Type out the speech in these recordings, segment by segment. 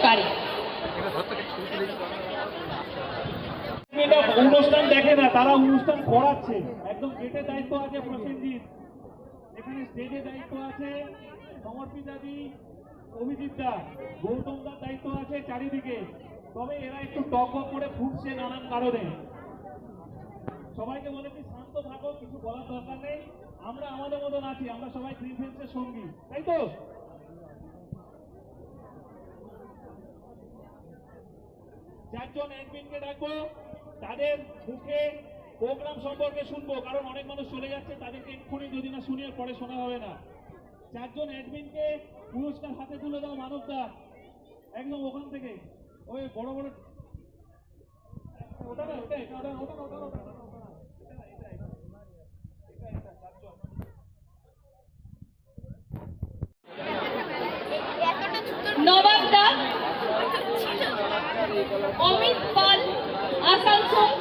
পারে। অনুষ্ঠান দেখে না, তারা অনুষ্ঠান করাচ্ছে। একদম গেটে দায়িত্ব আছে প্রসেনজিৎ, এখানে স্টেজে দায়িত্ব আছে সমর্পিতাদি, অভিজিৎ দা, গৌতম দার দায়িত্ব আছে চারিদিকে। তবে এরা একটু টক বক করে ফুটছে নানান কারণে। সবাইকে বলেছি শান্ত থাকো, কিছু বলার দরকার নেই, আমরা আমাদের মতন আছি, আমরা সবাই গ্রিন ফেন্সের সঙ্গী, তাই তো? চারজন অ্যাডমিনকে ডাকবো, তাদের মুখে প্রোগ্রাম সম্পর্কে শুনবো, কারণ অনেক মানুষ চলে যাচ্ছে, তাদেরকে এক্ষুনি যদি না শুনিয়ে পরে শোনা হবে না। চারজন অ্যাডমিনকে পুরস্কার হাতে তুলে দাও মানবদা, একদম ওখান থেকে ওই বড় বড় ওটা না, ওটা ওটা ওটা ওটা ওটা নবাব দা, অমিত পাল, আসানসোল।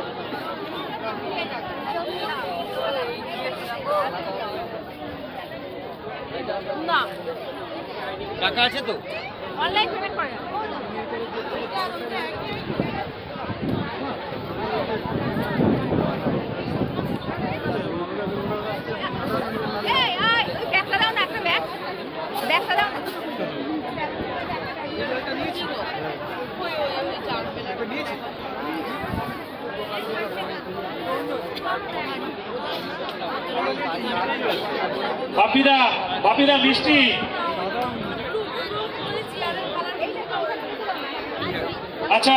না টাকা আছে তো অনলাইন পেমেন্ট করে ব্যাগটা দাও না, একটা ব্যাগটা দাও না। বাপিদা, বাপিদা মিষ্টি। আচ্ছা